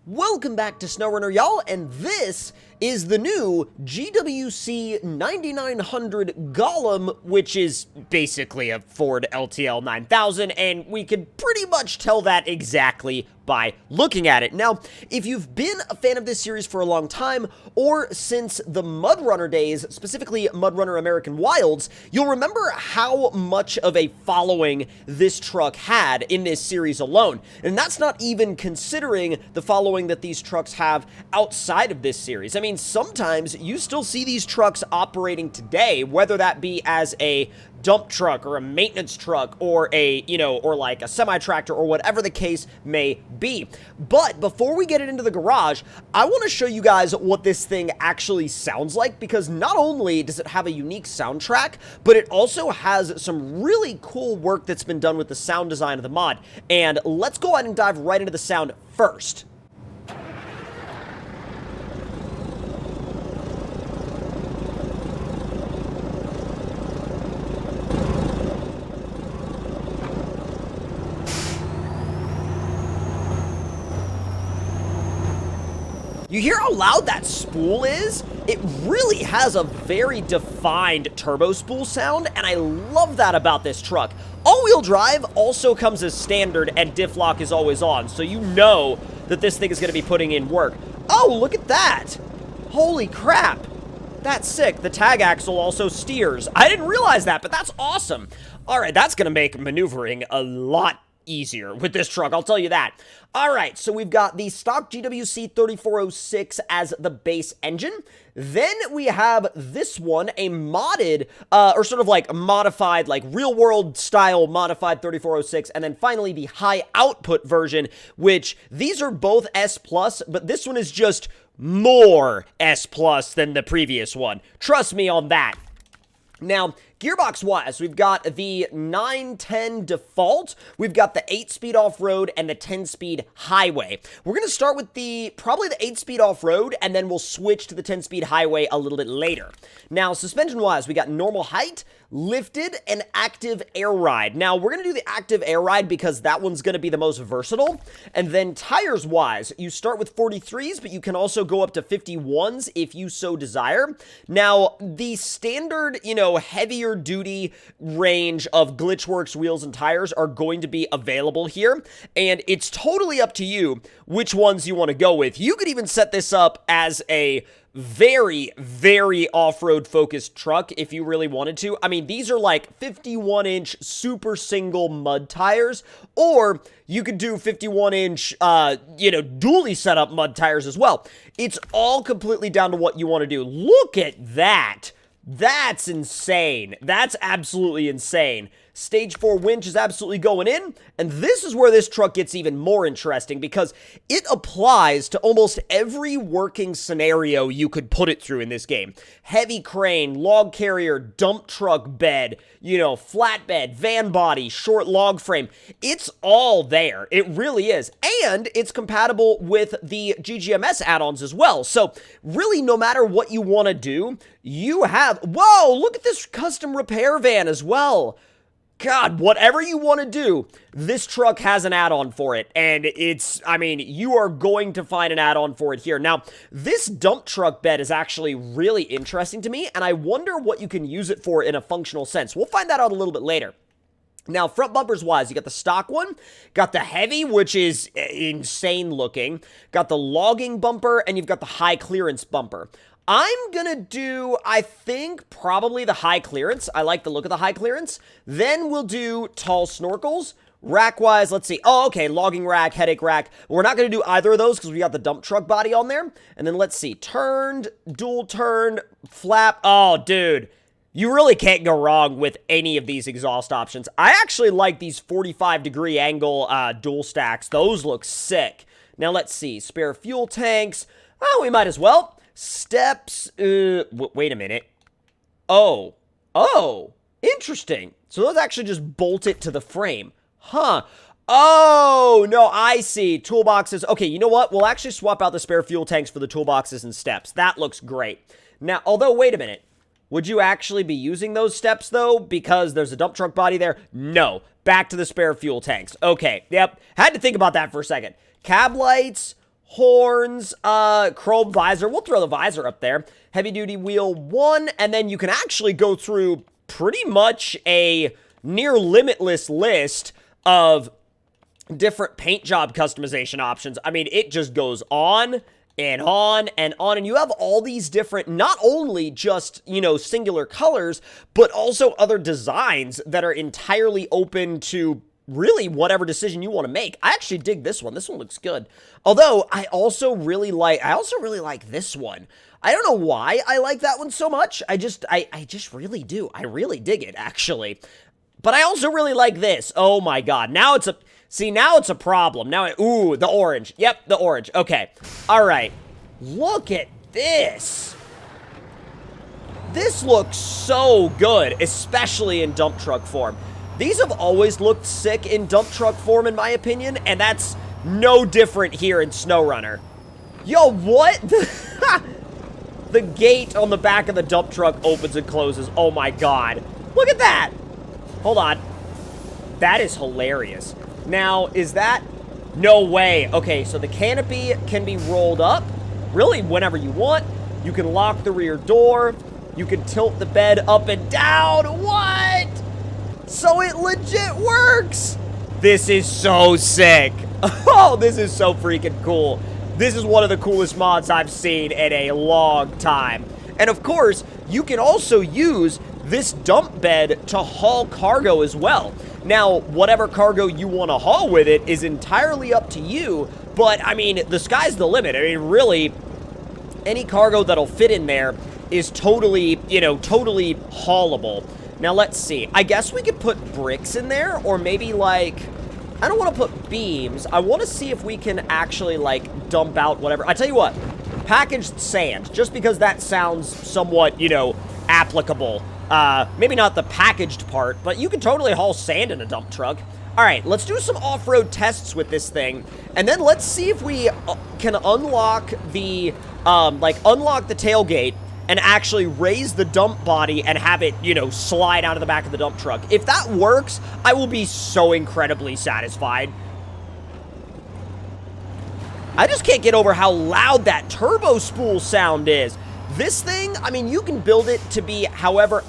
Welcome back to SnowRunner, y'all, and this is the new GWC 9900 Golem, which is basically a Ford LTL 9000, and we could pretty much tell that exactly by looking at it. Now, if you've been a fan of this series for a long time, or since the MudRunner days, specifically MudRunner American Wilds, you'll remember how much of a following this truck had in this series alone. And that's not even considering the following that these trucks have outside of this series. I mean, sometimes you still see these trucks operating today, whether that be as a dump truck or a maintenance truck or or like a semi-tractor or whatever the case may be. But before we get it into the garage, I want to show you guys what this thing actually sounds like, because not only does it have a unique soundtrack, but it also has some really cool work that's been done with the sound design of the mod. And let's go ahead and dive right into the sound first. You hear how loud that spool is? It really has a very defined turbo spool sound, and I love that about this truck. All-wheel drive also comes as standard, and diff lock is always on, so you know that this thing is going to be putting in work. Oh, look at that! Holy crap! That's sick. The tag axle also steers. I didn't realize that, but that's awesome. Alright, that's going to make maneuvering a lot easier with this truck, I'll tell you that. Alright, so we've got the stock GWC 3406 as the base engine. Then we have this one, a modded, or sort of like modified, like real-world style modified 3406, and then finally the high output version, which these are both S+, but this one is just more S+ than the previous one. Trust me on that. Now, gearbox-wise, we've got the 910 default, we've got the 8-speed off-road, and the 10-speed highway. We're going to start with probably the 8-speed off-road, and then we'll switch to the 10-speed highway a little bit later. Now, suspension-wise, we got normal height, lifted, and active air ride. Now, we're going to do the active air ride because that one's going to be the most versatile. And then tires-wise, you start with 43s, but you can also go up to 51s if you so desire. Now, the standard, heavier duty range of Glitchworks wheels and tires are going to be available here, and it's totally up to you which ones you want to go with. You could even set this up as a very, very off-road focused truck if you really wanted to. I mean, these are like 51-inch super single mud tires, or you could do 51-inch, dually set up mud tires as well. It's all completely down to what you want to do. Look at that. That's insane. That's absolutely insane. Stage 4 winch is absolutely going in, and this is where this truck gets even more interesting because it applies to almost every working scenario you could put it through in this game. Heavy crane, log carrier, dump truck bed, flatbed, van body, short log frame. It's all there. It really is. And it's compatible with the GGMS add-ons as well. So really, no matter what you want to do, you have... Whoa, look at this custom repair van as well. God, whatever you want to do, this truck has an add-on for it, and you are going to find an add-on for it here. Now, this dump truck bed is actually really interesting to me, and I wonder what you can use it for in a functional sense. We'll find that out a little bit later. Now, front bumpers-wise, you got the stock one, got the heavy, which is insane looking, got the logging bumper, and you've got the high clearance bumper. I'm gonna do, I think, probably the high clearance. I like the look of the high clearance. Then we'll do tall snorkels. Rack-wise, let's see. Oh, okay, logging rack, headache rack. We're not gonna do either of those because we got the dump truck body on there. And then let's see, turned, dual turned, flap. Oh, dude. You really can't go wrong with any of these exhaust options. I actually like these 45-degree angle dual stacks. Those look sick. Now, let's see. Spare fuel tanks. Oh, we might as well. Steps, wait a minute. Oh, interesting. So those actually just bolt it to the frame. Huh. Oh, no, I see. Toolboxes. Okay, you know what? We'll actually swap out the spare fuel tanks for the toolboxes and steps. That looks great. Now, although, wait a minute. Would you actually be using those steps, though, because there's a dump truck body there? No. Back to the spare fuel tanks. Okay, yep. Had to think about that for a second. Cab lights. horns, chrome visor. We'll throw the visor up there. Heavy duty wheel 1, and then you can actually go through pretty much a near limitless list of different paint job customization options. I mean, it just goes on and on and on, and you have all these different, not only just, you know, singular colors, but also other designs that are entirely open to really whatever decision you want to make. I actually dig this one. This one looks good. Although I also really like this one. I don't know why I like that one so much. I just really do. I really dig it, actually. But I also really like this. Oh my god. Now it's a problem. Ooh, the orange. Yep, the orange. Okay. All right. Look at this. This looks so good, especially in dump truck form. These have always looked sick in dump truck form, in my opinion, and that's no different here in SnowRunner. Yo, what? The gate on the back of the dump truck opens and closes. Oh my god. Look at that. Hold on. That is hilarious. Now, is that... No way. Okay, so the canopy can be rolled up, really, whenever you want. You can lock the rear door. You can tilt the bed up and down. What? So it legit works. This is so sick. Oh, this is so freaking cool. This is one of the coolest mods I've seen in a long time. And of course, you can also use this dump bed to haul cargo as well. Now, whatever cargo you want to haul with it is entirely up to you, but I mean, the sky's the limit. I mean, really, any cargo that'll fit in there is totally, you know, totally haulable. Now, let's see. I guess we could put bricks in there, or maybe, like, I don't want to put beams. I want to see if we can actually, like, dump out whatever. I tell you what, packaged sand, just because that sounds somewhat, you know, applicable. Maybe not the packaged part, but you can totally haul sand in a dump truck. All right, let's do some off-road tests with this thing, and then let's see if we can unlock the, unlock the tailgate and actually raise the dump body and have it, you know, slide out of the back of the dump truck. If that works, I will be so incredibly satisfied. I just can't get over how loud that turbo spool sound is. This thing, I mean, you can build it to be however,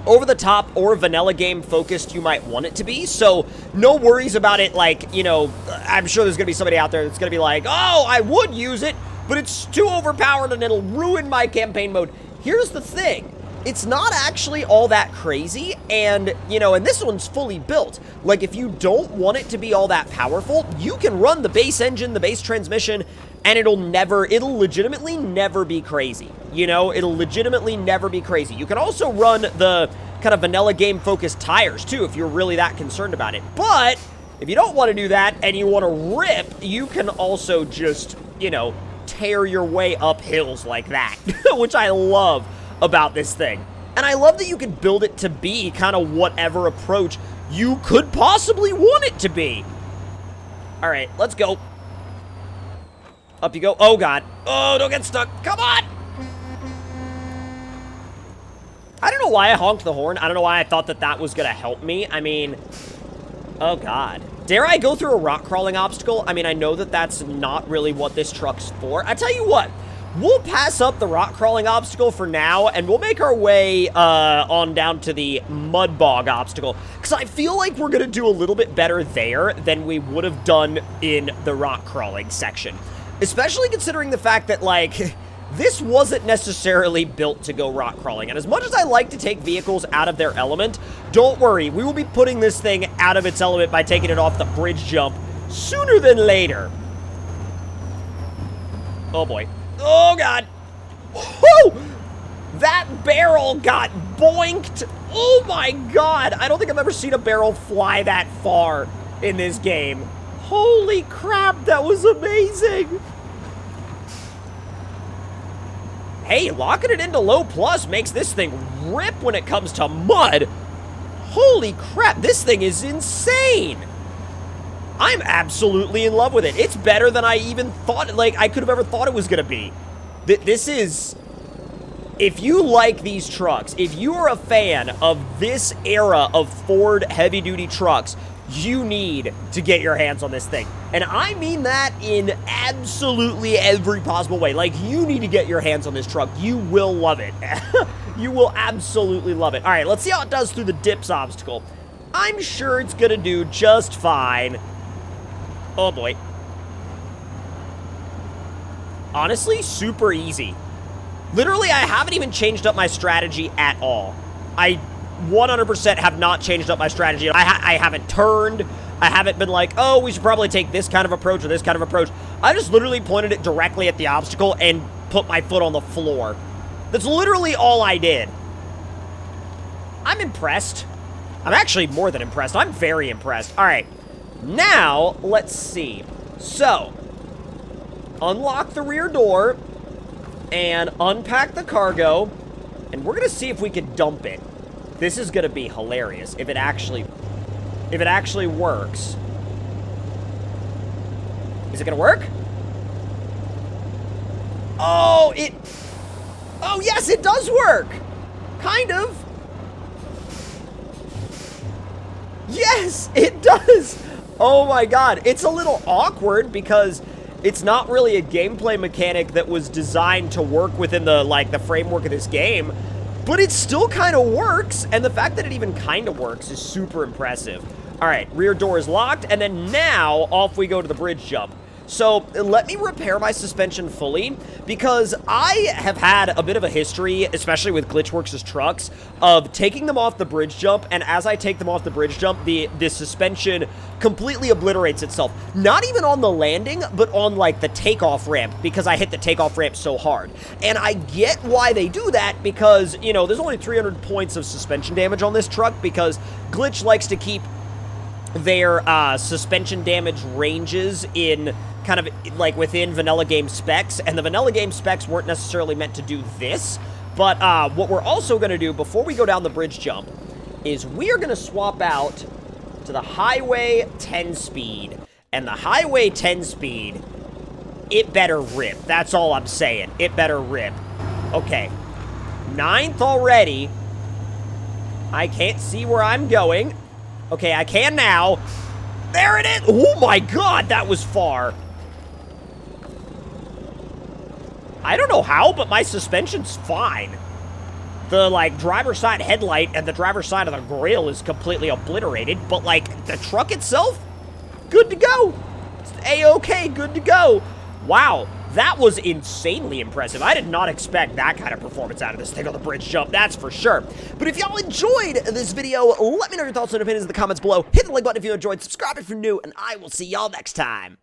over the top or vanilla game focused you might want it to be. So no worries about it. Like, you know, I'm sure there's gonna be somebody out there that's gonna be like, oh, I would use it, but it's too overpowered and it'll ruin my campaign mode. Here's the thing. It's not actually all that crazy, and, you know, and this one's fully built. Like, if you don't want it to be all that powerful, you can run the base engine, the base transmission, and it'll legitimately never be crazy. You know, it'll legitimately never be crazy. You can also run the kind of vanilla game focused tires, too, if you're really that concerned about it. But if you don't want to do that and you want to rip, you can also just, you know, tear your way up hills like that, which I love about this thing. And I love that you can build it to be kind of whatever approach you could possibly want it to be. All right, let's go. Up you go. Oh, God. Oh, don't get stuck. Come on. I don't know why I honked the horn. I don't know why I thought that that was going to help me. I mean, oh, God. Dare I go through a rock crawling obstacle? I mean, I know that that's not really what this truck's for. I tell you what. We'll pass up the rock crawling obstacle for now, and we'll make our way on down to the mud bog obstacle, because I feel like we're going to do a little bit better there than we would have done in the rock crawling section. Especially considering the fact that, like, this wasn't necessarily built to go rock crawling. And as much as I like to take vehicles out of their element, don't worry, we will be putting this thing out of its element by taking it off the bridge jump sooner than later. Oh, boy. Oh, God. Woo! That barrel got boinked. Oh, my God. I don't think I've ever seen a barrel fly that far in this game. Holy crap, that was amazing. Hey, locking it into low plus makes this thing rip when it comes to mud. Holy crap, this thing is insane. I'm absolutely in love with it. It's better than I even thought, like, I could have ever thought it was going to be. This is, if you like these trucks, if you are a fan of this era of Ford heavy-duty trucks, you need to get your hands on this thing. And I mean that in absolutely every possible way. Like, you need to get your hands on this truck. You will love it. You will absolutely love it. All right, let's see how it does through the dips obstacle. I'm sure it's gonna do just fine. Oh, boy. Honestly, super easy. Literally, I haven't even changed up my strategy at all. I 100% have not changed up my strategy. I haven't turned. I haven't been like, oh, we should probably take this kind of approach or this kind of approach. I just literally pointed it directly at the obstacle and put my foot on the floor. That's literally all I did. I'm impressed. I'm actually more than impressed. I'm very impressed. All right. Now, let's see. So, unlock the rear door and unpack the cargo, and we're going to see if we can dump it. This is going to be hilarious if it actually works. Is it going to work? Oh, yes, it does work. Kind of. Yes, it does. Oh my god. It's a little awkward because it's not really a gameplay mechanic that was designed to work within the framework of this game, but it still kind of works, and the fact that it even kind of works is super impressive. All right, rear door is locked, and then now off we go to the bridge jump. So let me repair my suspension fully, because I have had a bit of a history, especially with Glitchworks' trucks, of taking them off the bridge jump, and as I take them off the bridge jump, the suspension completely obliterates itself. Not even on the landing, but on, like, the takeoff ramp, because I hit the takeoff ramp so hard. And I get why they do that, because, you know, there's only 300 points of suspension damage on this truck, because Glitch likes to keep their suspension damage ranges in kind of like within vanilla game specs, and the vanilla game specs weren't necessarily meant to do this, but what we're also going to do before we go down the bridge jump is we are going to swap out to the highway 10 speed, and the highway 10 speed, it better rip. That's all I'm saying. It better rip. Okay, 9th already. I can't see where I'm going. Okay, I can now. There it is. Oh my god, that was far. I don't know how, but my suspension's fine. The, like, driver's side headlight and the driver's side of the grill is completely obliterated, but, like, the truck itself, good to go. It's A-okay, good to go. Wow, that was insanely impressive. I did not expect that kind of performance out of this thing on the bridge jump, that's for sure. But if y'all enjoyed this video, let me know your thoughts and opinions in the comments below. Hit the like button if you enjoyed, subscribe if you're new, and I will see y'all next time.